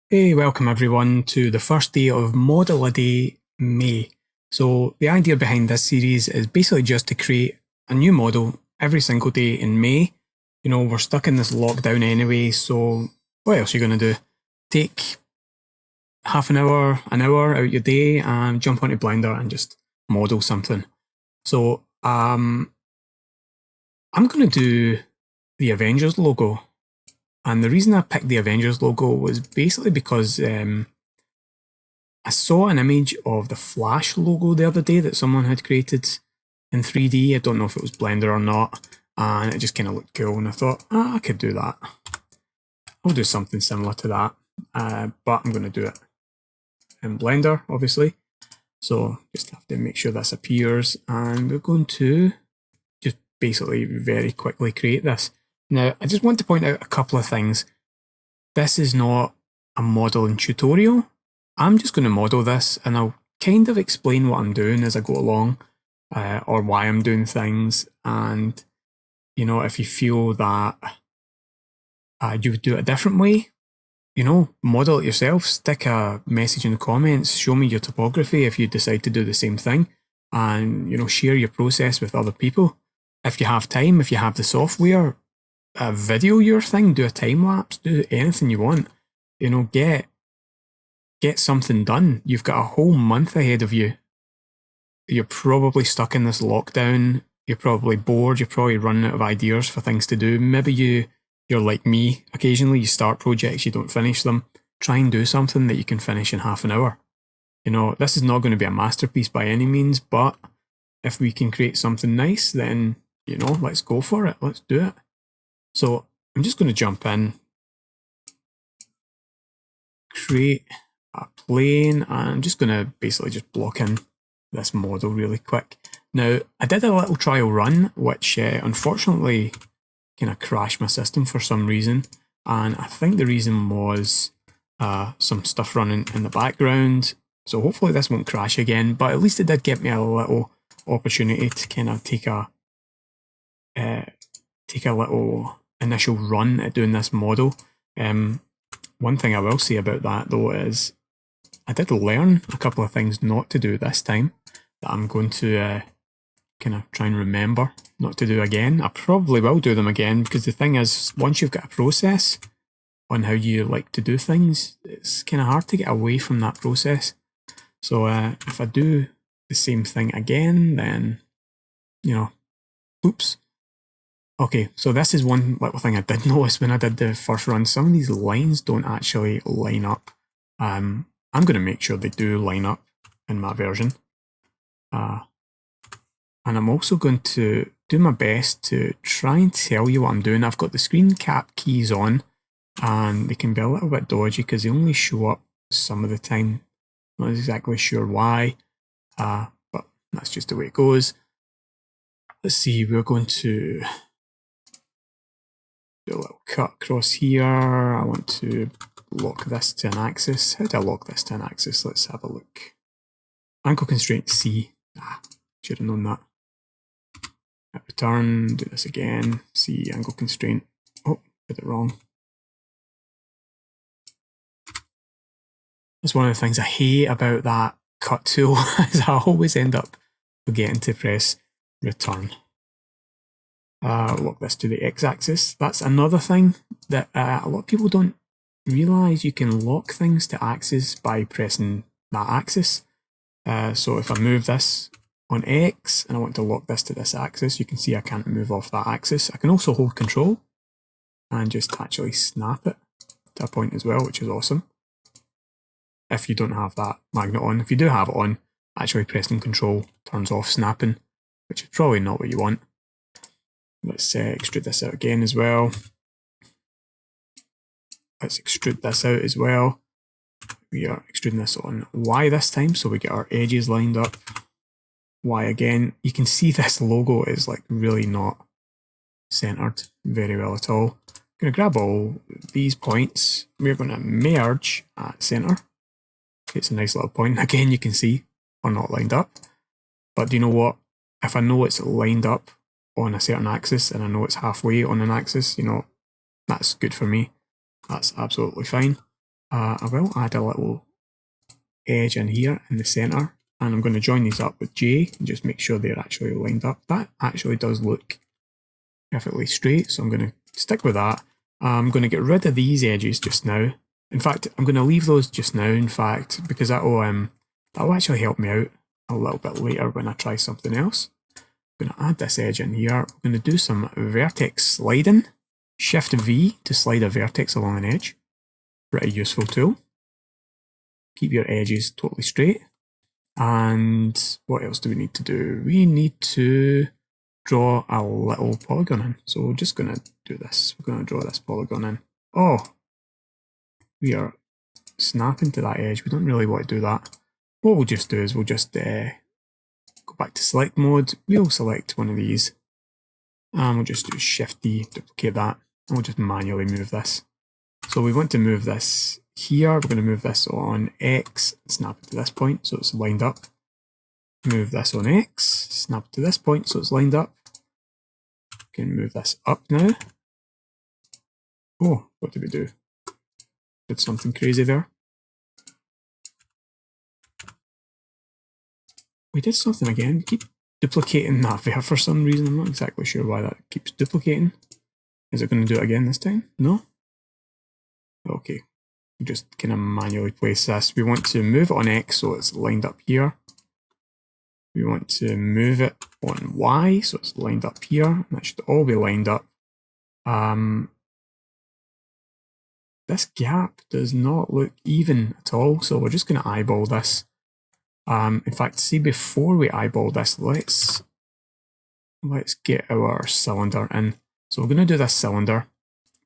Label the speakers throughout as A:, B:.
A: Hey, welcome everyone to the first day of Model a Day May. So, the idea behind this series is basically just to create a new model every single day in May. You know, we're stuck in this lockdown anyway, so what else are you going to do? Take half an hour out your day and jump onto Blender and just model something. So, I'm going to do the Avengers logo. And the reason I picked the Avengers logo was basically because I saw an image of the Flash logo the other day that someone had created in 3D. I don't know if it was Blender or not, and it just kind of looked cool. And I thought, I could do that. I'll do something similar to that, but I'm going to do it in Blender, obviously. So just have to make sure this appears, and we're going to just basically very quickly create this. Now, I just want to point out a couple of things. This is not a modeling tutorial. I'm just going to model this and I'll kind of explain what I'm doing as I go along, or why I'm doing things. And, you know, if you feel that you would do it a different way, you know, model it yourself, stick a message in the comments, show me your topography if you decide to do the same thing, and, you know, share your process with other people. If you have time, if you have the software, video your thing, do a time lapse, do anything you want. You know, get something done. You've got a whole month ahead of you. You're probably stuck in this lockdown. You're probably bored. You're probably running out of ideas for things to do. Maybe you're like me. Occasionally you start projects, you don't finish them. Try and do something that you can finish in half an hour. You know, this is not going to be a masterpiece by any means, but if we can create something nice, then, you know, let's go for it. Let's do it. So I'm just going to jump in, create a plane, and I'm just going to basically just block in this model really quick. Now, I did a little trial run, which unfortunately kind of crashed my system for some reason. And I think the reason was some stuff running in the background. So hopefully this won't crash again, but at least it did give me a little opportunity to kind of take a little initial run at doing this model. One thing I will say about that though is I did learn a couple of things not to do this time that I'm going to kind of try and remember not to do again. I probably will do them again because the thing is, once you've got a process on how you like to do things, it's kind of hard to get away from that process. So if I do the same thing again, then, you know, oops. Okay, so this is one little thing I did notice when I did the first run. Some of these lines don't actually line up. I'm going to make sure they do line up in my version. And I'm also going to do my best to try and tell you what I'm doing. I've got the screen cap keys on, and they can be a little bit dodgy because they only show up some of the time. Not exactly sure why, but that's just the way it goes. Let's see, we're going to do a little cut across here. I want to lock this to an axis. How do I lock this to an axis? Let's have a look. Angle constraint C. Should have known that. At return, do this again. C, angle constraint. Oh, did it wrong. That's one of the things I hate about that cut tool, is I always end up forgetting to press return. Lock this to the x-axis. That's another thing that a lot of people don't realise. You can lock things to axis by pressing that axis. So if I move this on X and I want to lock this to this axis, you can see I can't move off that axis. I can also hold control and just actually snap it to a point as well, which is awesome. If you don't have that magnet on. If you do have it on, actually pressing control turns off snapping, which is probably not what you want. Let's extrude this out again as well. Let's extrude this out as well. We are extruding this on Y this time, so we get our edges lined up. Y again. You can see this logo is like really not centered very well at all. I'm going to grab all these points. We're going to merge at center. It's a nice little point. Again, you can see we're not lined up. But do you know what? If I know it's lined up on a certain axis and I know it's halfway on an axis, you know, that's good for me. That's absolutely fine. I will add a little edge in here in the centre, and I'm going to join these up with J and just make sure they're actually lined up. That actually does look perfectly straight, so I'm going to stick with that. I'm going to get rid of these edges just now. In fact, I'm going to leave those just now, in fact, because that'll actually help me out a little bit later when I try something else. I'm going to add this edge in here. We're going to do some vertex sliding. Shift V to slide a vertex along an edge. Pretty useful tool. Keep your edges totally straight. And what else do we need to do? We need to draw a little polygon in. So we're just going to do this. We're going to draw this polygon in. Oh, we are snapping to that edge. We don't really want to do that. What we'll just do is we'll just go back to select mode. We'll select one of these. And we'll just do Shift D, duplicate that. And we'll just manually move this. So we want to move this here. We're going to move this on X, snap it to this point so it's lined up. Move this on X, snap it to this point so it's lined up. We can move this up now. Oh, what did we do? Did something crazy there. We did something again. Keep duplicating that there for some reason. I'm not exactly sure why that keeps duplicating. Is it going to do it again this time? No? Okay. Just kind of manually place this. We want to move it on X so it's lined up here. We want to move it on Y so it's lined up here. That should all be lined up. This gap does not look even at all, so we're just going to eyeball this. In fact, see, before we eyeball this, let's get our cylinder in. So we're going to do this cylinder.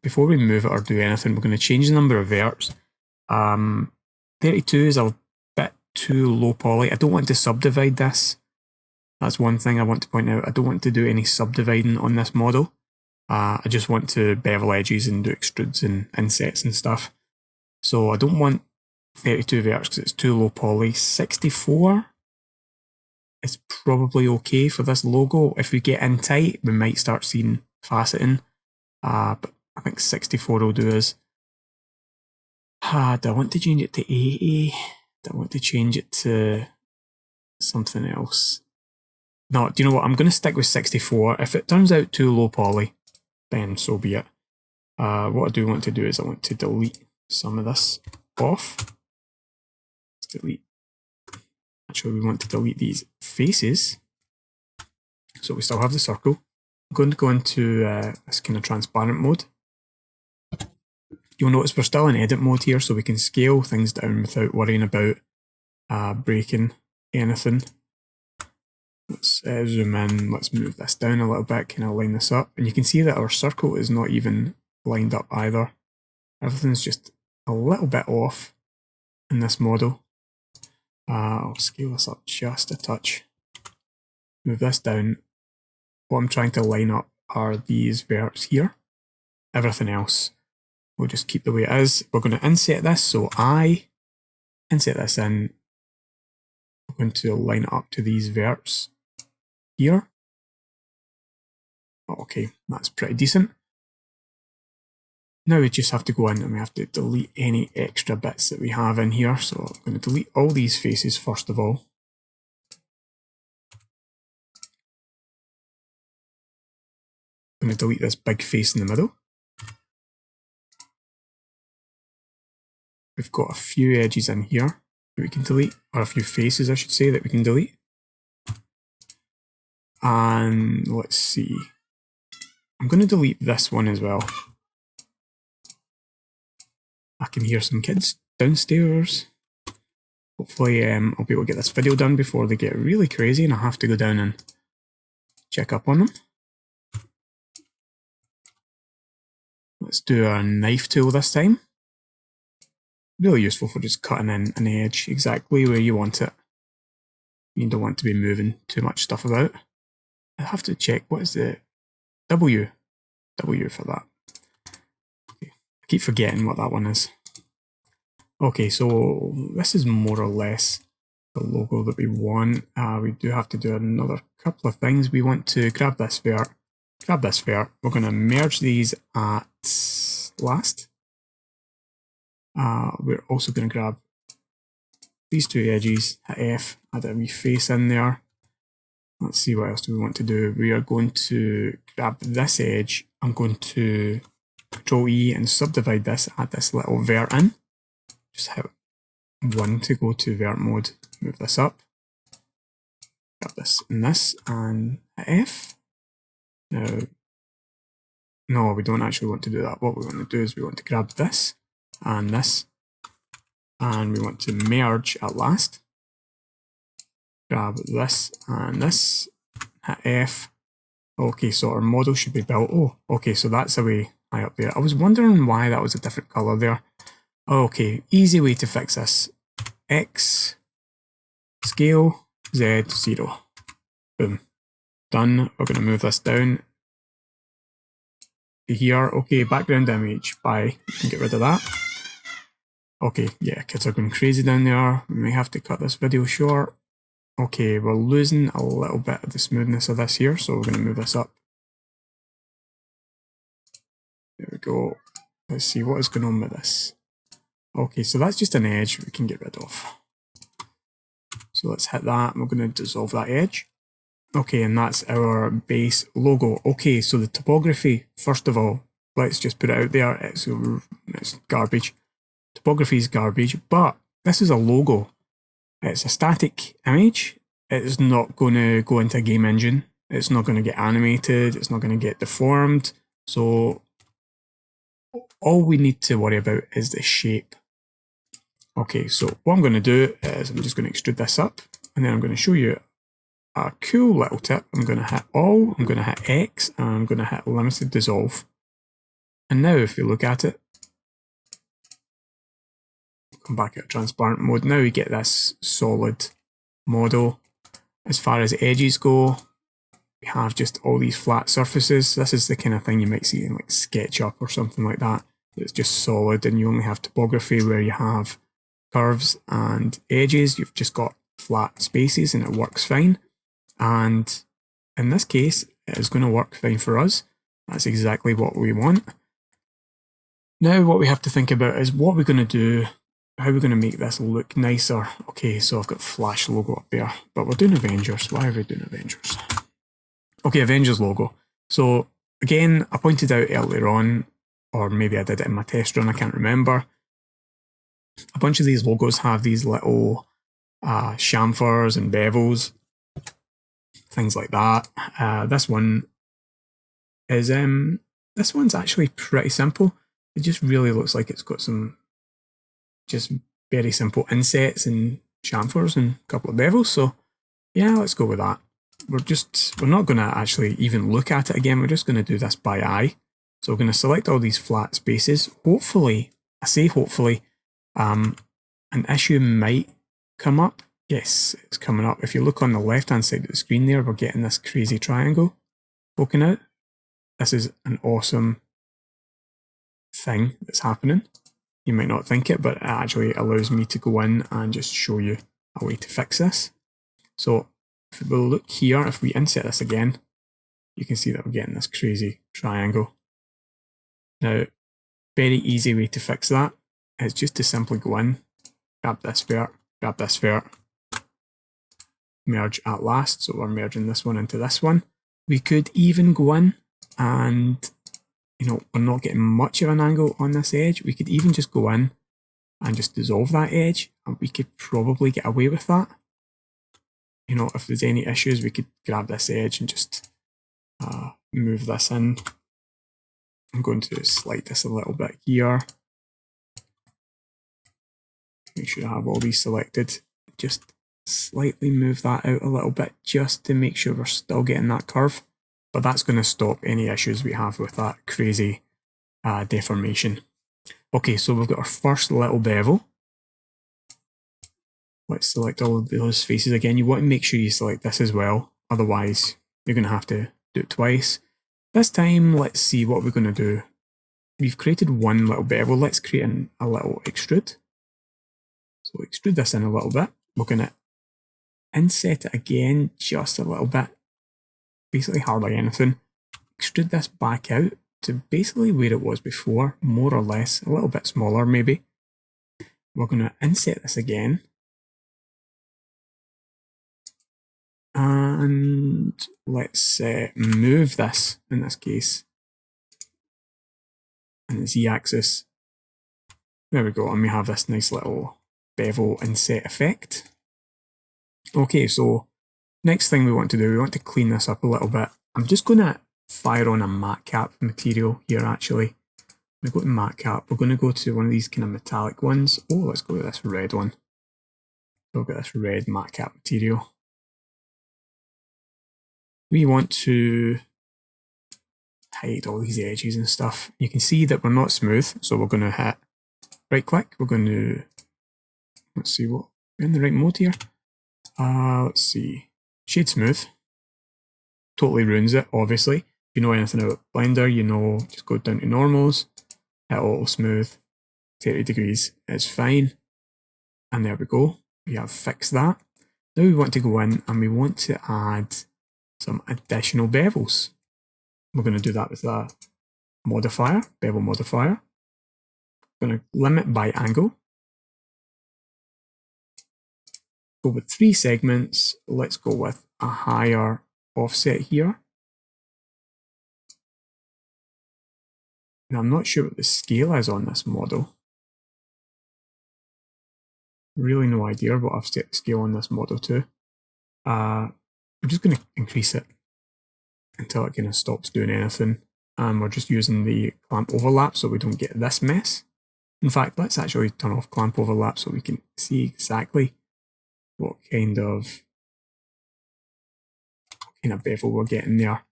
A: Before we move it or do anything, we're going to change the number of verts. 32 is a bit too low poly. I don't want to subdivide this. That's one thing I want to point out. I don't want to do any subdividing on this model. I just want to bevel edges and do extrudes and insets and stuff. So I don't want 32 verts because it's too low poly. 64 is probably okay for this logo. If we get in tight, we might start seeing faceting. But I think 64 will do us. Do I want to change it to 80? Do I want to change it to something else? No, do you know what? I'm going to stick with 64. If it turns out too low poly, then so be it. What I do want to do is I want to delete some of this off. Let's delete. Actually, we want to delete these faces. So we still have the circle. I'm going to go into this kind of transparent mode. You'll notice we're still in edit mode here, so we can scale things down without worrying about breaking anything. Let's zoom in, let's move this down a little bit, kind of line this up. And you can see that our circle is not even lined up either. Everything's just a little bit off in this model. I'll scale this up just a touch. Move this down. What I'm trying to line up are these verts here. Everything else we'll just keep the way it is. We're going to inset this, so I inset this in. I'm going to line it up to these verts here. Okay, that's pretty decent. Now we just have to go in and we have to delete any extra bits that we have in here. So I'm going to delete all these faces first of all. I'm going to delete this big face in the middle. We've got a few edges in here that we can delete, or a few faces I should say that we can delete. And let's see. I'm going to delete this one as well. I can hear some kids downstairs. Hopefully I'll be able to get this video done before they get really crazy and I have to go down and check up on them. Let's do our knife tool this time. Really useful for just cutting in an edge exactly where you want it. You don't want to be moving too much stuff about. I have to check, what is the W? W for that. Okay. I keep forgetting what that one is. Okay, so this is more or less the logo that we want. We do have to do another couple of things. We want to grab this vert. We're going to merge these at last. We're also going to grab these two edges, hit F, add a wee face in there. Let's see what else do we want to do. We are going to grab this edge. I'm going to Control E and subdivide this, add this little vert in. Just hit 1 to go to vert mode. Move this up. Grab this and this and hit F. Now, no, we don't actually want to do that. What we want to do is we want to grab this and this, and we want to merge at last. Grab this and this, hit F. Okay, so our model should be built. Oh, okay, so that's the way high up there. I was wondering why that was a different color there. Okay, easy way to fix this. X, scale, Z, 0. Boom. Done. We're going to move this down to here. Okay, background image. Bye. We can get rid of that. Okay, yeah, kids are going crazy down there. We may have to cut this video short. Okay, we're losing a little bit of the smoothness of this here, so we're going to move this up. There we go. Let's see what is going on with this. Okay, so that's just an edge we can get rid of. So let's hit that, and we're going to dissolve that edge. Okay, and that's our base logo. Okay, so the topography, first of all, let's just put it out there. It's garbage. Topography is garbage, but this is a logo. It's a static image. It's not going to go into a game engine. It's not going to get animated. It's not going to get deformed. So all we need to worry about is the shape. Okay, so what I'm going to do is I'm just going to extrude this up, and then I'm going to show you a cool little tip. I'm going to hit all, I'm going to hit X, and I'm going to hit limited dissolve. And now if you look at it, come back at transparent mode. Now we get this solid model. As far as edges go, we have just all these flat surfaces. This is the kind of thing you might see in like SketchUp or something like that. It's just solid, and you only have topography where you have curves and edges. You've just got flat spaces and it works fine. And in this case, it is going to work fine for us. That's exactly what we want. Now what we have to think about is what we're going to do. How are we going to make this look nicer? Okay, so I've got Flash logo up there, but we're doing Avengers. Why are we doing Avengers? Okay, Avengers logo. So again, I pointed out earlier on, or maybe I did it in my test run, I can't remember. A bunch of these logos have these little chamfers and bevels, things like that. This one is this one's actually pretty simple. It just really looks like it's got some just very simple insets and chamfers and a couple of bevels. So yeah, let's go with that. We're not going to actually even look at it again. We're just going to do this by eye. So we're going to select all these flat spaces. Hopefully, I say hopefully, an issue might come up. Yes, it's coming up. If you look on the left-hand side of the screen there, we're getting this crazy triangle poking out. This is an awesome thing that's happening. You might not think it, but it actually allows me to go in and just show you a way to fix this. So if we look here, if we insert this again, you can see that we're getting this crazy triangle. Now, very easy way to fix that is just to simply go in, grab this vert, merge at last. So we're merging this one into this one. We could even go in and, you know, we're not getting much of an angle on this edge. We could even just go in and just dissolve that edge, and we could probably get away with that. You know, if there's any issues, we could grab this edge and just move this in. I'm going to slide this a little bit here. Make sure I have all these selected. Just slightly move that out a little bit just to make sure we're still getting that curve. But that's going to stop any issues we have with that crazy deformation. Okay, so we've got our first little bevel. Let's select all of those faces again. You want to make sure you select this as well. Otherwise, you're going to have to do it twice. This time, let's see what we're going to do. We've created one little bevel. Let's create a little extrude. So extrude this in a little bit. We're going to inset it again just a little bit. Basically hardly anything. Extrude this back out to basically where it was before, more or less, a little bit smaller maybe. We're going to inset this again. And let's move this, in this case, in the z-axis. There we go, and we have this nice little bevel inset effect. Okay, so next thing we want to do, we want to clean this up a little bit. I'm just going to fire on a matte cap material here actually. We go to matte cap, we're going to go to one of these kind of metallic ones. Oh, let's go to this red one. So we've got this red matte cap material. We want to hide all these edges and stuff. You can see that we're not smooth, so we're going to hit right click. We're going to, let's see what, we're in the right mode here. Let's see, shade smooth. Totally ruins it, obviously. If you know anything about Blender, you know, just go down to normals, hit auto smooth, 30 degrees is fine. And there we go, we have fixed that. Now we want to go in and we want to add some additional bevels. We're going to do that with a modifier, bevel modifier. We're going to limit by angle. Go with 3 segments. Let's go with a higher offset here. Now I'm not sure what the scale is on this model. Really no idea what I've set the scale on this model to. I'm just going to increase it until it kind of stops doing anything. And we're just using the clamp overlap so we don't get this mess. In fact, let's actually turn off clamp overlap so we can see exactly what kind of bevel we're getting there.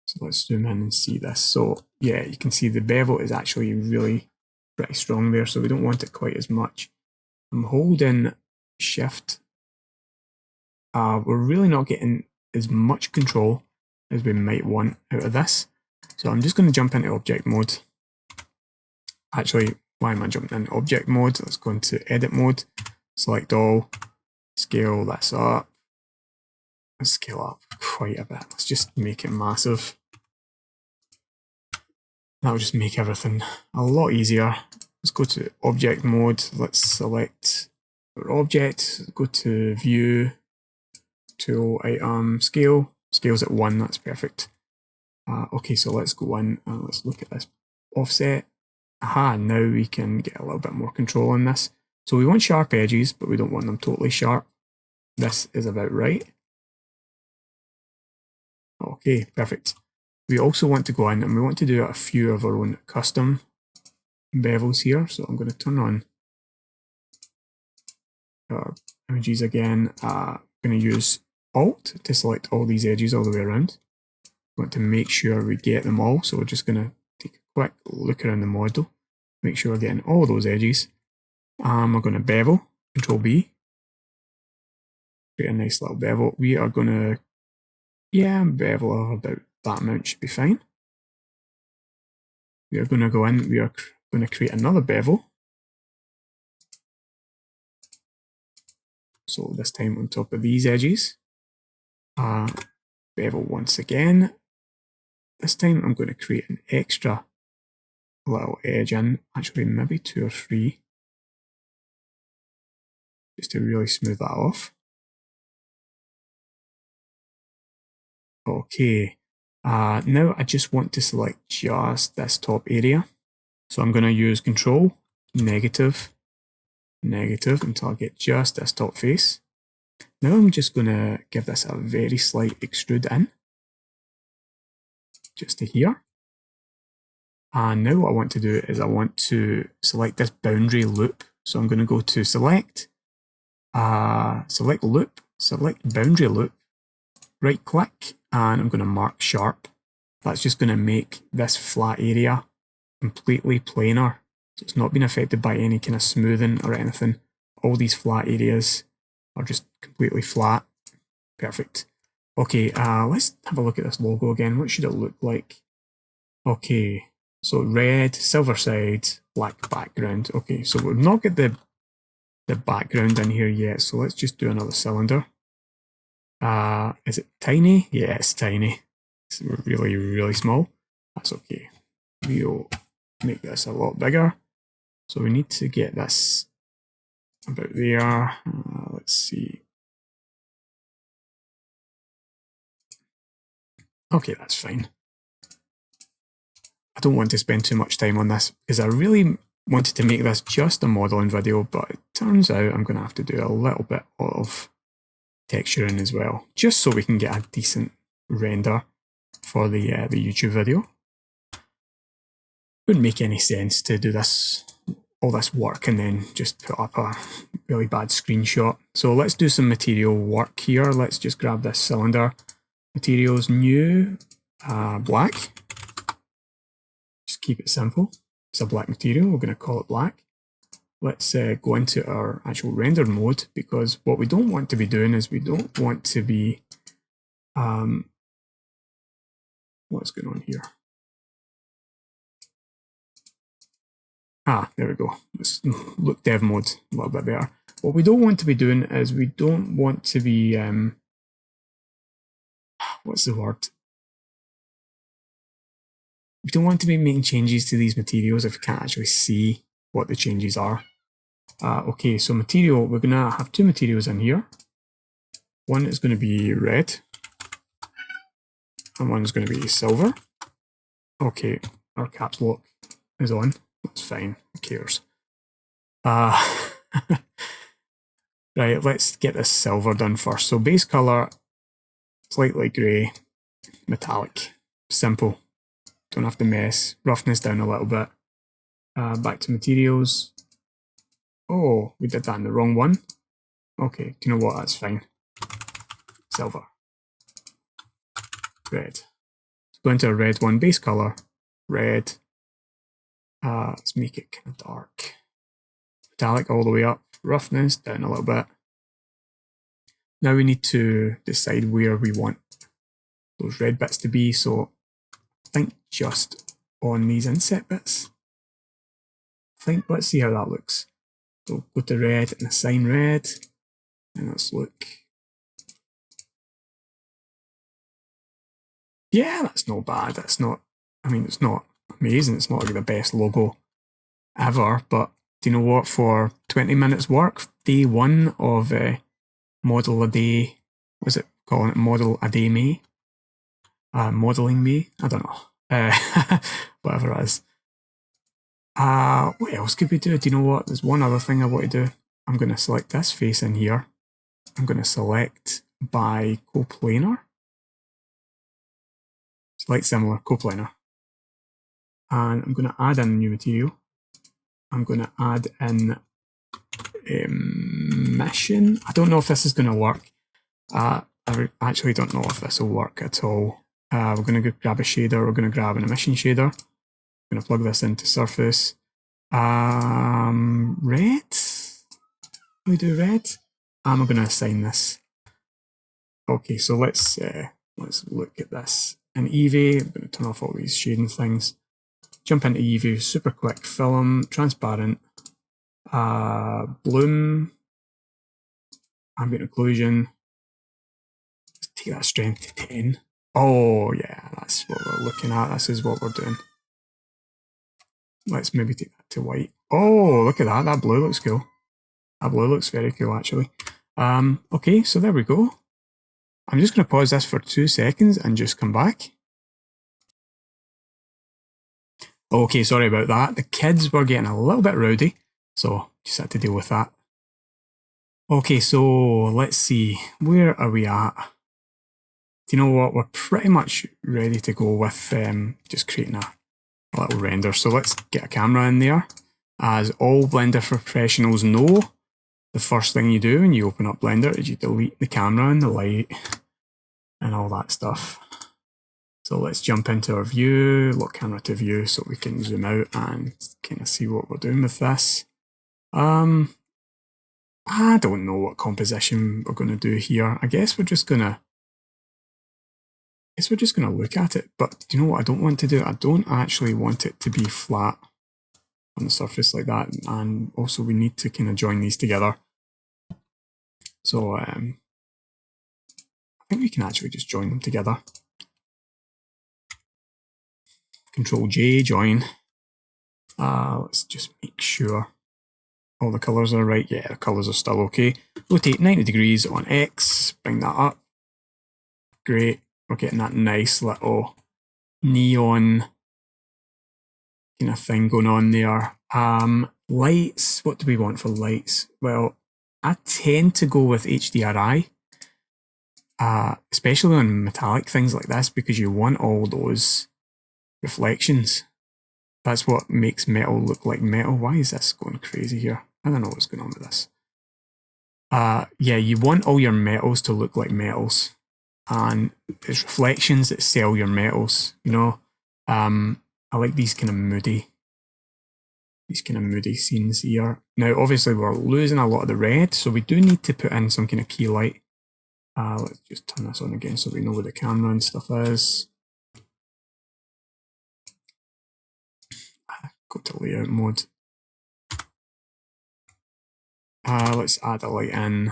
A: So let's zoom in and see this. So yeah, you can see the bevel is actually really pretty strong there, so we don't want it quite as much. I'm holding shift. We're really not getting as much control as we might want out of this. So I'm just going to jump into object mode. Actually, why am I jumping into object mode? Let's go into edit mode, select all, scale this up. Let's scale up quite a bit. Let's just make it massive. That'll just make everything a lot easier. Let's go to object mode. Let's select our object, go to view, tool, item, scale. Scale's at 1, that's perfect. Okay, so let's go in and let's look at this offset. Aha, now we can get a little bit more control on this. So we want sharp edges, but we don't want them totally sharp. This is about right. Okay, perfect. We also want to go in and we want to do a few of our own custom bevels here. So I'm going to turn on our images again. I'm going to use Alt to select all these edges all the way around. We want to make sure we get them all. So we're just going to take a quick look around the model, make sure we're getting all those edges. We're going to bevel, Control B. Create a nice little bevel. We are going to, bevel of about that amount should be fine. We are going to go in, we are going to create another bevel. So this time on top of these edges. Bevel once again. This time I'm going to create an extra little edge in, actually maybe 2 or 3, just to really smooth that off. Okay, now I just want to select just this top area. So I'm going to use Control, negative, negative until I get just this top face. Now I'm just going to give this a very slight extrude in, just to here. And now what I want to do is I want to select this boundary loop. So I'm going to go to select, select loop, select boundary loop, right click, and I'm going to mark sharp. That's just going to make this flat area completely planar. So it's not been affected by any kind of smoothing or anything. All these flat areas are just completely flat. Perfect. Okay, let's have a look at this logo again. What should it look like? Okay, so red, silver sides, black background. Okay, so we've not got the background in here yet, so let's just do another cylinder. Is it tiny? Yeah, it's tiny. It's really, really small. That's okay. We'll make this a lot bigger. So we need to get this about there. Let's see. Okay, that's fine. I don't want to spend too much time on this because I really wanted to make this just a modeling video, but it turns out I'm going to have to do a little bit of texturing as well, just so we can get a decent render for the YouTube video. Wouldn't make any sense to do all this work and then just put up a really bad screenshot. So let's do some material work here. Let's just grab this cylinder. Materials, new, black. Just keep it simple. It's a black material. We're going to call it black. Let's go into our actual render mode, because what we don't want to be doing is we don't want to be what's going on here? There we go. Let's look dev mode a little bit better. What we don't want to be doing is we don't want to be what's the word? We don't want to be making changes to these materials if we can't actually see what the changes are. Okay, so material, we're going to have two materials in here. One is going to be red, and one is going to be silver. Okay, our caps lock is on. That's fine. Who cares? Right, let's get this silver done first. So base color, slightly grey, metallic, simple. Don't have to mess. Roughness down a little bit. Back to materials. Oh, we did that in the wrong one. Okay, do you know what? That's fine. Silver. Red. Let's go into a red one. Base color. Red. Let's make it kind of dark. Metallic all the way up. Roughness down a little bit. Now we need to decide where we want those red bits to be. So I think just on these inset bits. Let's see how that looks. So go to red and assign red. And let's look. Yeah, that's not bad. That's not, I mean, it's not amazing. It's not like the best logo ever, but do you know what? For 20 minutes work, day one of Model a Day, what's it calling it? Model a Day May? Modeling May? I don't know. Whatever it is. What else could we do? Do you know what? There's one other thing I want to do. I'm going to select this face in here. I'm going to select by coplanar. Select similar, coplanar. And I'm going to add in a new material. I'm going to add in emission. I don't know if this is going to work. I actually don't know if this will work at all. We're going to grab a shader. We're going to grab an emission shader. I'm going to plug this into surface. Red. We do red. And we're going to assign this. Okay, so let's look at this. In Eevee, I'm going to turn off all these shading things. Jump into Eevee, super quick, film, transparent, bloom, ambient occlusion. Let's take that strength to 10. Oh yeah, that's what we're looking at. This is what we're doing. Let's maybe take that to white. Oh, look at that. That blue looks cool. That blue looks very cool, actually. Okay, so there we go. I'm just going to pause this for 2 seconds and just come back. Okay, sorry about that. The kids were getting a little bit rowdy, so just had to deal with that. Okay, so let's see. Where are we at? Do you know what? We're pretty much ready to go with just creating a little render. So let's get a camera in there. As all Blender professionals know, the first thing you do when you open up Blender is you delete the camera and the light and all that stuff. So let's jump into our view, lock camera to view so we can zoom out and kind of see what we're doing with this. I don't know what composition we're going to do here. I guess we're just going to look at it. But do you know what I don't want to do? I don't actually want it to be flat on the surface like that. And also we need to kind of join these together. So I think we can actually just join them together. Control J, join. Let's just make sure all the colours are right. Yeah, the colours are still okay. Rotate 90 degrees on X, bring that up. Great, we're getting that nice little neon kind of thing going on there. Lights, what do we want for lights? Well, I tend to go with HDRI, especially on metallic things like this, because you want all those reflections. That's what makes metal look like metal. Why is this going crazy here? I don't know what's going on with this. Yeah, you want all your metals to look like metals, and it's reflections that sell your metals, you know. I like these kind of moody scenes here. Now, obviously, we're losing a lot of the red, so we do need to put in some kind of key light. Let's just turn this on again so we know where the camera and stuff is. Go to layout mode. Let's add a light in.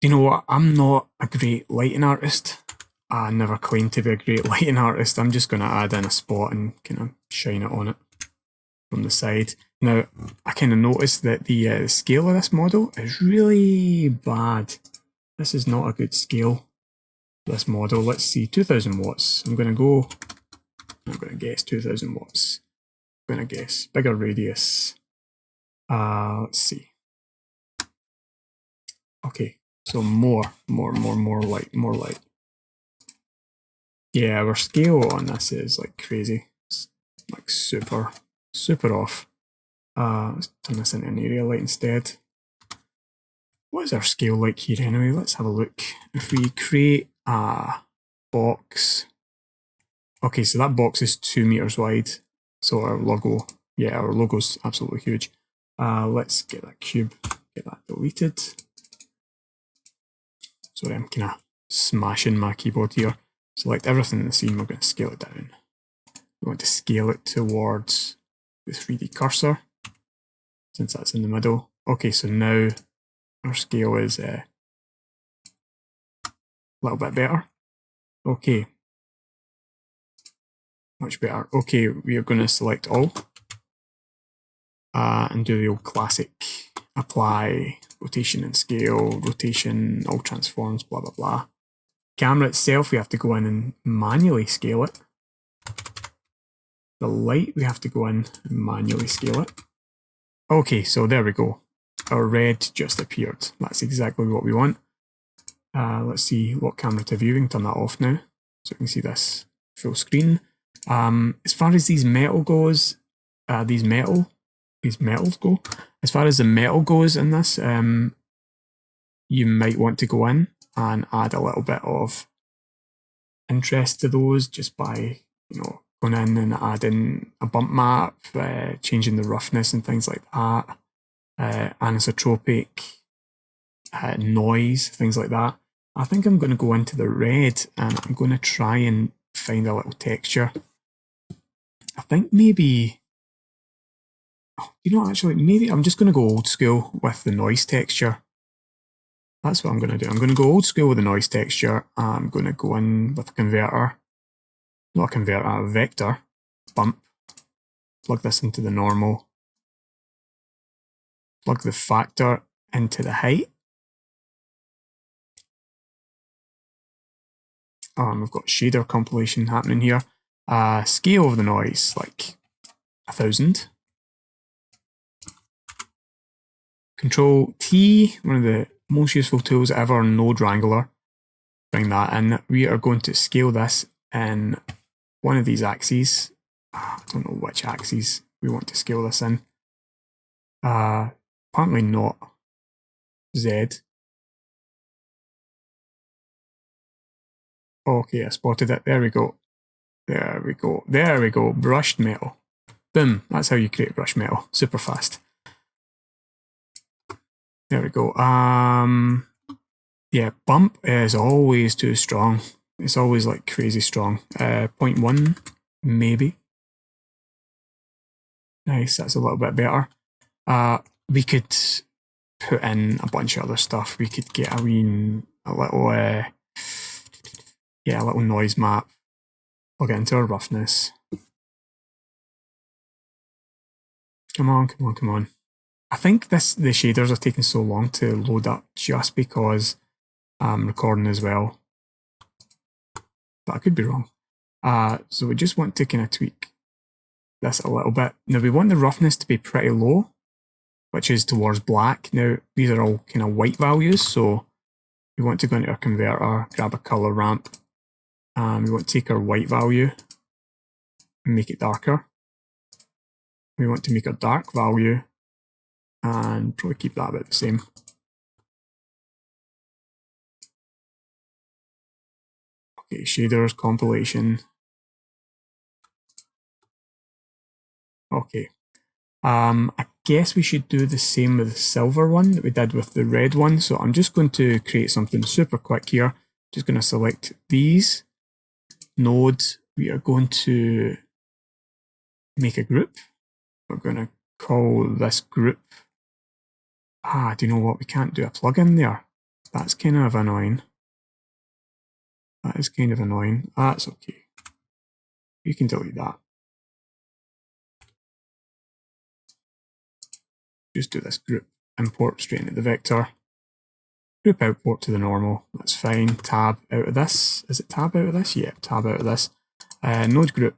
A: You know what? I'm not a great lighting artist. I never claimed to be a great lighting artist. I'm just going to add in a spot and kind of shine it on it from the side. Now, I kind of noticed that the scale of this model is really bad. This is not a good scale for this model. Let's see, 2000 watts. I'm going to guess 2000 watts. I'm going to guess bigger radius. Let's see. Okay, so more light. Yeah, our scale on this is like crazy. It's like super off. Let's turn this into an area light instead. What is our scale like here anyway? Let's have a look. If we create a box. Okay, so that box is 2 meters wide. So our logo, yeah, our logo's absolutely huge. Let's get that cube, get that deleted. Sorry, I'm kind of smashing my keyboard here. Select everything in the scene, we're going to scale it down. We want to scale it towards the 3D cursor, since that's in the middle. Okay, so now our scale is a little bit better. Okay. Much better. Okay, we are going to select all and do the old classic apply, rotation and scale, rotation, all transforms, blah, blah, blah. Camera itself, we have to go in and manually scale it. The light, we have to go in and manually scale it. Okay, so there we go. Our red just appeared. That's exactly what we want. Let's see what camera to view. We can turn that off now, so we can see this full screen. As far as these metal goes, these metals go. As far as the metal goes in this, you might want to go in and add a little bit of interest to those just by, you know, going in and adding a bump map, changing the roughness and things like that, anisotropic, noise, things like that. I think I'm going to go into the red and I'm going to try and find a little texture. I think maybe, you know, actually, maybe I'm just going to go old school with the noise texture. That's what I'm going to do. I'm going to go old school with the noise texture. I'm going to go in with a converter, not a converter, a vector, bump, plug this into the normal, plug the factor into the height. We've got shader compilation happening here. Scale of the noise, like 1000. Control T, one of the most useful tools ever, Node Wrangler. Bring that in. We are going to scale this in one of these axes. I don't know which axes we want to scale this in. Apparently not Z. Okay, I spotted it. There we go. There we go. There we go. Brushed metal. Boom. That's how you create brushed metal. Super fast. There we go. Yeah, bump is always too strong. It's always like crazy strong. 0.1, maybe. Nice, that's a little bit better. We could put in a bunch of other stuff. We could get a little noise map. Plug it into our roughness. Come on, come on, come on. I think the shaders are taking so long to load up just because I'm recording as well. But I could be wrong. So we just want to kind of tweak this a little bit. Now we want the roughness to be pretty low, which is towards black. Now these are all kind of white values, so we want to go into our converter, grab a color ramp, and we want to take our white value and make it darker. We want to make our dark value and probably keep that about the same. Okay, shaders, compilation. Okay. I guess we should do the same with the silver one that we did with the red one. So I'm just going to create something super quick here. Just going to select these nodes. We are going to make a group. We're going to call this group. Do you know what? We can't do a plugin there. That's kind of annoying. That is kind of annoying. That's okay. You can delete that. Just do this group import straight into the vector. Group output to the normal. That's fine. Tab out of this. Is it tab out of this? Yeah, tab out of this. Node group.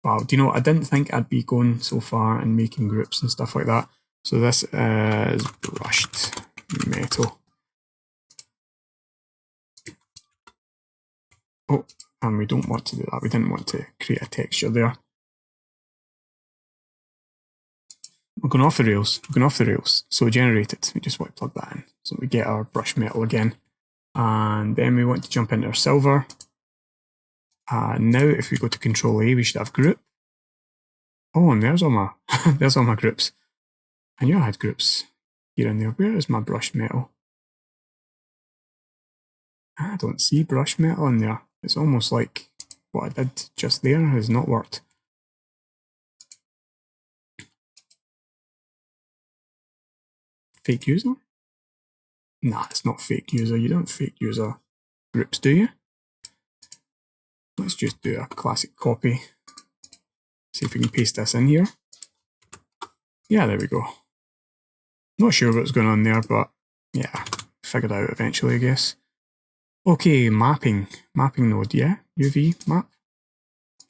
A: Wow, do you know what? I didn't think I'd be going so far and making groups and stuff like that. So this is brushed metal. Oh, and we don't want to do that. We didn't want to create a texture there. We're going off the rails. We're going off the rails. So generated. We just want to plug that in. So we get our brush metal again. And then we want to jump into our silver. Now if we go to Control A, we should have group. Oh, and there's all my there's all my groups. I knew I had groups here and there. Where is my brush metal? I don't see brush metal in there. It's almost like what I did just there has not worked. Fake user? Nah, it's not fake user. You don't fake user groups, do you? Let's just do a classic copy. See if we can paste this in here. Yeah, there we go. Not sure what's going on there, but yeah, figured out eventually, I guess. Okay, mapping. Mapping node, yeah? UV map?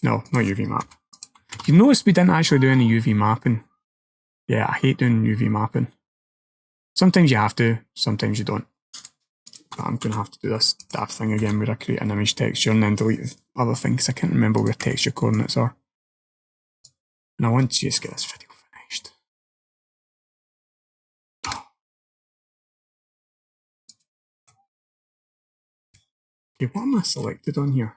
A: No, not UV map. You noticed we didn't actually do any UV mapping. Yeah, I hate doing UV mapping. Sometimes you have to, sometimes you don't. But I'm going to have to do this daft thing again where I create an image texture and then delete the other thing because I can't remember where texture coordinates are. And I want to just get this video finished. Okay, what am I selected on here?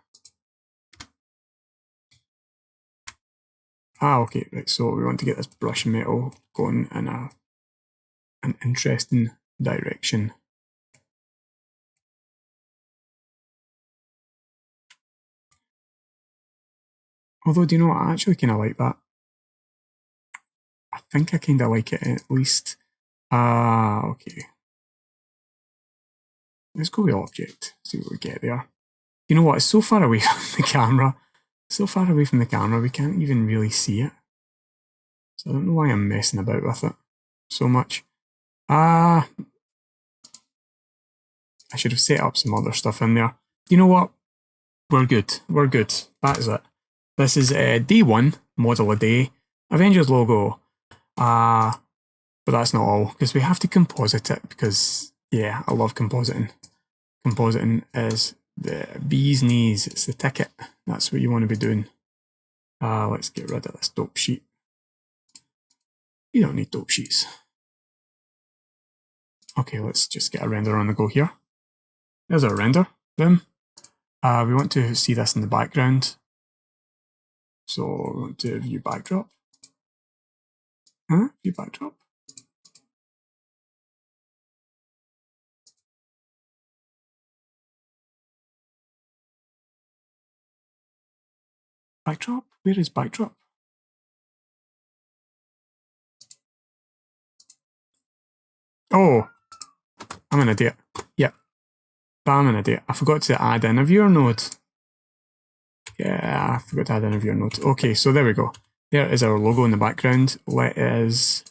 A: Okay, right, so we want to get this brush metal going in an interesting direction. Although, do you know what? I actually kind of like that. I think I kind of like it at least. Okay. Let's go with object, see what we get there. You know what? It's so far away from the camera. So far away from the camera, we can't even really see it. So I don't know why I'm messing about with it so much. I should have set up some other stuff in there. You know what? We're good. We're good. That is it. This is day one, model a day, Avengers logo. But that's not all, because we have to composite it, because, yeah, I love compositing. Compositing is the bee's knees. It's the ticket. That's what you want to be doing. Let's get rid of this dope sheet. You don't need dope sheets. Okay, let's just get a render on the go here. There's our render. Boom. We want to see this in the background. So we want to view backdrop. View backdrop. Backdrop? Where is backdrop? Oh, I'm an idiot. Yep. I'm an idiot. I forgot to add in a viewer node. Yeah, I forgot to add in a viewer node. Okay, so there we go. There is our logo in the background. Let us...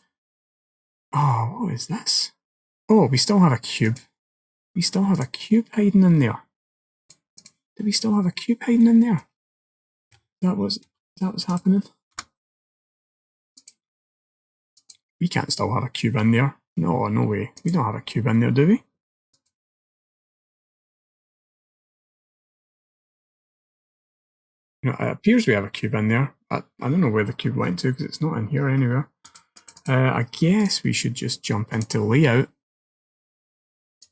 A: Oh, what is this? Oh, we still have a cube. We still have a cube hiding in there. Do we still have a cube hiding in there? Is that what's happening? We can't still have a cube in there. No, no way. We don't have a cube in there, do we? You know, it appears we have a cube in there. I don't know where the cube went to because it's not in here anywhere. I guess we should just jump into layout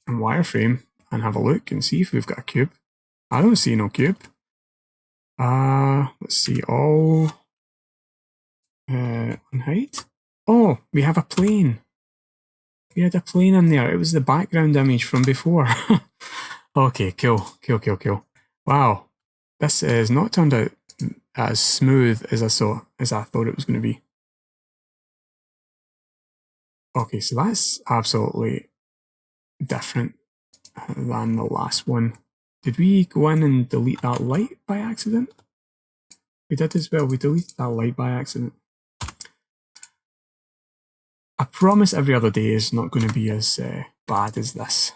A: and wireframe and have a look and see if we've got a cube. I don't see no cube. Let's see, all on height. Oh, we have a plane. We had a plane in there. It was the background image from before. Okay, cool. Wow, this has not turned out as smooth as I thought it was going to be. Okay, so that's absolutely different than the last one. Did we go in and delete that light by accident? We did as well. We deleted that light by accident. I promise every other day is not going to be as bad as this.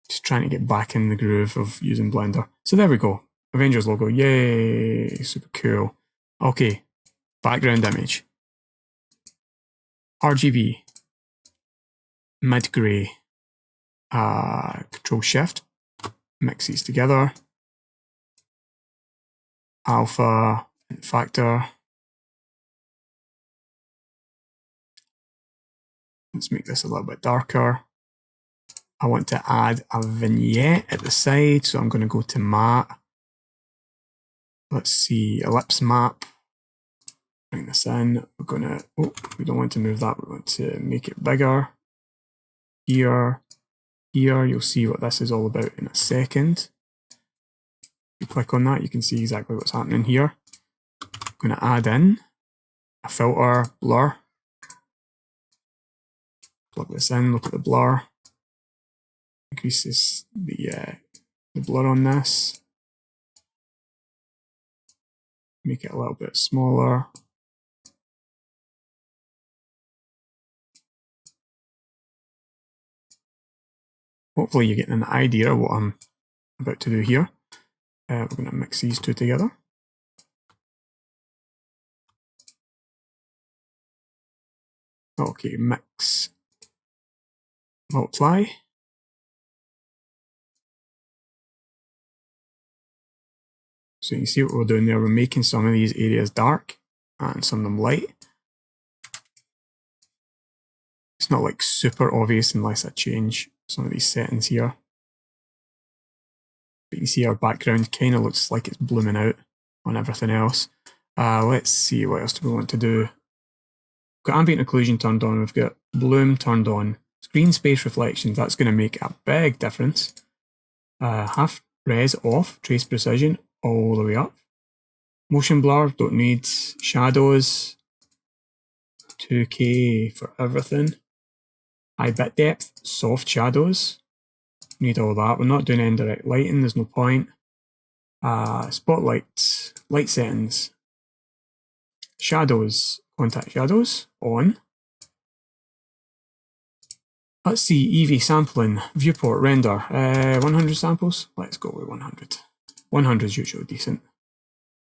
A: Just trying to get back in the groove of using Blender. So there we go. Avengers logo. Yay! Super cool. Okay. Background image. RGB. Mid-grey. Control Shift. Mix these together. Alpha. Factor. Let's make this a little bit darker. I want to add a vignette at the side, so I'm going to go to Matte. Let's see, Ellipse Map. Bring this in. We're going to, oh, we don't want to move that. We want to make it bigger. Here, you'll see what this is all about in a second. If you click on that, you can see exactly what's happening here. I'm going to add in a filter, blur. Plug this in, look at the blur. Increases the blur on this. Make it a little bit smaller. Hopefully you're getting an idea of what I'm about to do here. We're going to mix these two together. Okay, mix, multiply. So you can see what we're doing there. We're making some of these areas dark and some of them light. It's not like super obvious unless I change some of these settings here. But you can see our background kind of looks like it's blooming out on everything else. Let's see, what else do we want to do? We've got ambient occlusion turned on. We've got bloom turned on. Screen space reflections, that's going to make a big difference. Half res off, trace precision all the way up. Motion blur, don't need. Shadows, 2K for everything. High bit depth, soft shadows. Need all that. We're not doing indirect lighting, there's no point. Spotlight, light settings. Shadows, contact shadows, on. Let's see, EV sampling, viewport, render. 100 samples? Let's go with 100. 100 is usually decent.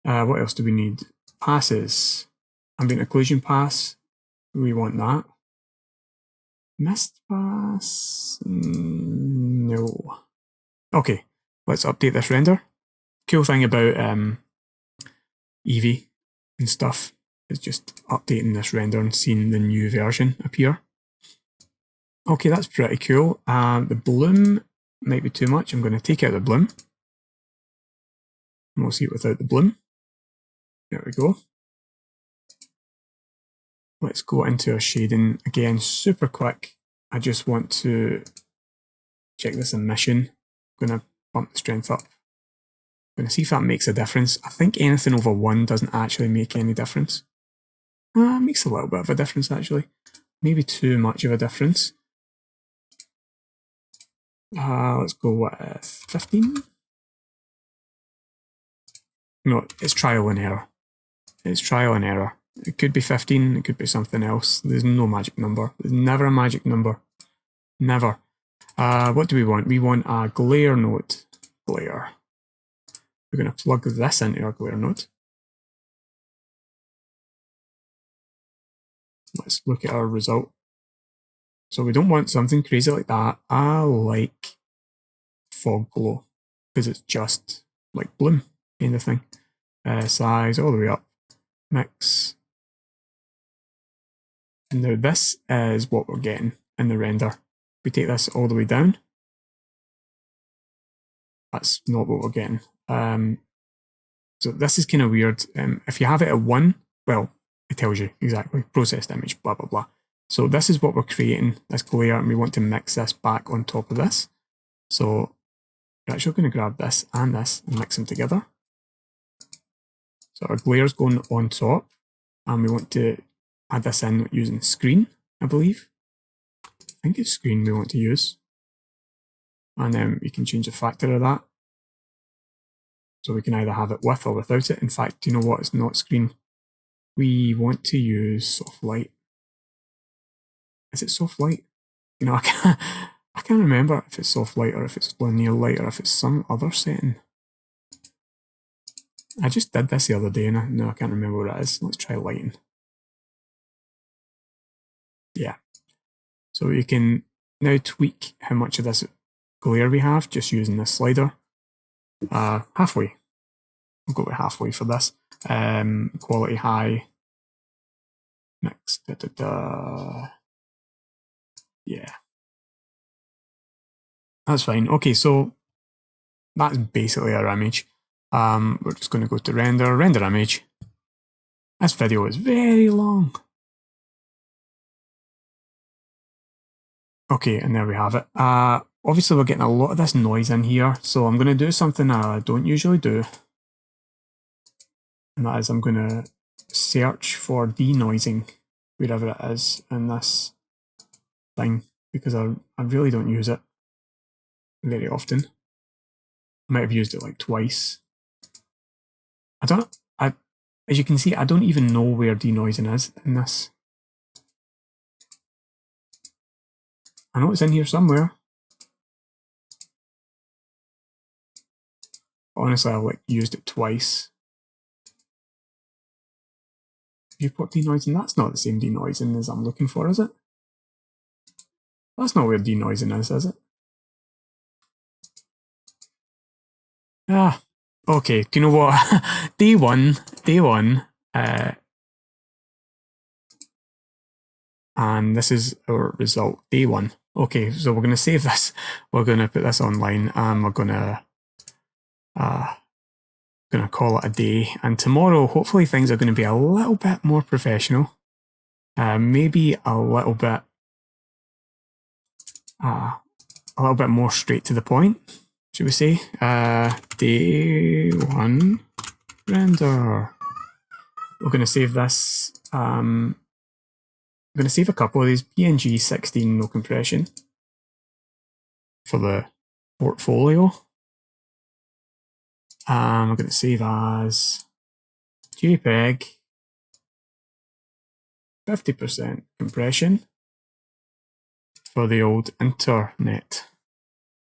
A: What else do we need? Passes. Ambient occlusion pass. We want that. Mist pass? No. Okay, let's update this render. Cool thing about Eevee and stuff is just updating this render and seeing the new version appear. Okay, that's pretty cool. The bloom might be too much. I'm going to take out the bloom. And we'll see it without the bloom. There we go. Let's go into our shading again, super quick. I just want to check this emission. I'm going to bump the strength up. I'm going to see if that makes a difference. I think anything over 1 doesn't actually make any difference. It makes a little bit of a difference actually. Maybe too much of a difference. Let's go with 15. No, it's trial and error. It's trial and error. It could be 15, it could be something else. There's no magic number. There's never a magic number. Never. What do we want? We want a glare node. Glare. We're going to plug this into our glare node. Let's look at our result. So we don't want something crazy like that. I like fog glow because it's just like bloom kind of thing. Size all the way up. Mix. And now this is what we're getting in the render. We take this all the way down. That's not what we're getting. So this is kind of weird. If you have it at 1, well, it tells you exactly. Processed image, blah, blah, blah. So this is what we're creating, this glare, and we want to mix this back on top of this. So we're actually going to grab this and mix them together. So our glare's going on top, and we want to add this in using screen, I believe. I think it's screen we want to use. And then we can change the factor of that. So we can either have it with or without it. In fact, you know what? It's not screen. We want to use soft light. Is it soft light? You know, I can't remember if it's soft light or if it's linear light or if it's some other setting. I just did this the other day and I can't remember what it is. Let's try lighting. Yeah. So we can now tweak how much of this glare we have just using this slider. Halfway. We'll go with halfway for this. Quality high. Mix. Yeah. That's fine. Okay, so that's basically our image. We're just going to go to render image. This video is very long. Okay, and there we have it. Obviously, we're getting a lot of this noise in here, so I'm going to do something I don't usually do. And that is I'm going to search for denoising wherever it is in this thing, because I really don't use it very often. I might have used it like twice. As you can see, I don't even know where denoising is in this. I know it's in here somewhere. Honestly, I've used it twice. Viewport denoising, that's not the same denoising as I'm looking for, is it? That's not where denoising is it? Okay, do you know what? Day one, and this is our result, day 1. Okay, so we're going to save this. We're going to put this online, and we're going to call it a day. And tomorrow, hopefully, things are going to be a little bit more professional. Maybe a little bit more straight to the point, should we say? Day 1 render. We're going to save this. I'm going to save a couple of these. PNG 16 no compression for the portfolio. We're going to save as JPEG 50% compression for the old internet.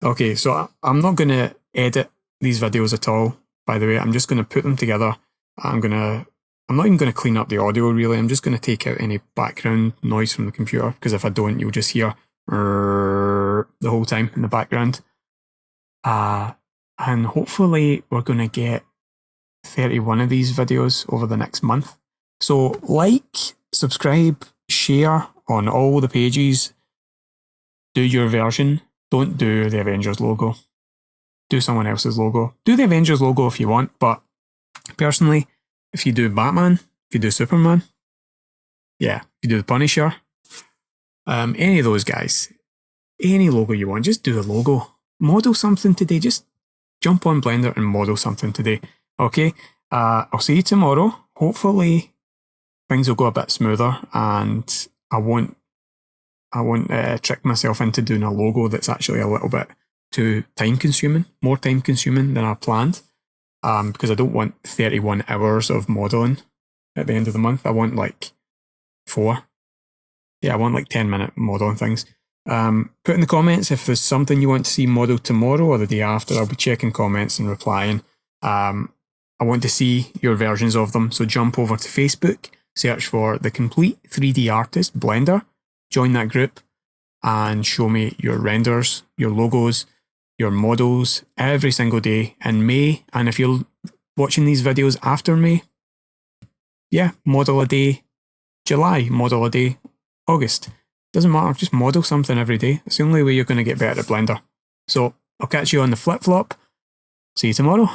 A: Okay, so I'm not going to edit these videos at all, by the way. I'm just going to put them together. I'm not even going to clean up the audio, really. I'm just going to take out any background noise from the computer, because if I don't, you'll just hear the whole time in the background. And hopefully we're going to get 31 of these videos over the next month. So like, subscribe, share on all the pages. Do your version. Don't do the Avengers logo. Do someone else's logo. Do the Avengers logo if you want, but personally, if you do Batman, if you do Superman, yeah, if you do the Punisher, any of those guys, any logo you want, just do the logo. Model something today. Just jump on Blender and model something today. Okay, I'll see you tomorrow. Hopefully things will go a bit smoother, and I won't trick myself into doing a logo that's actually a little bit too more time consuming than I planned, because I don't want 31 hours of modeling at the end of the month. I want like 4. Yeah, I want like 10-minute modeling things. Put in the comments if there's something you want to see modeled tomorrow or the day after. I'll be checking comments and replying. I want to see your versions of them, so jump over to Facebook, search for the Complete 3D Artist Blender, join that group, and show me your renders, your logos, your models every single day in May. And if you're watching these videos after May, yeah, model a day July, model a day August. Doesn't matter, just model something every day. It's the only way you're going to get better at Blender. So I'll catch you on the flip-flop. See you tomorrow.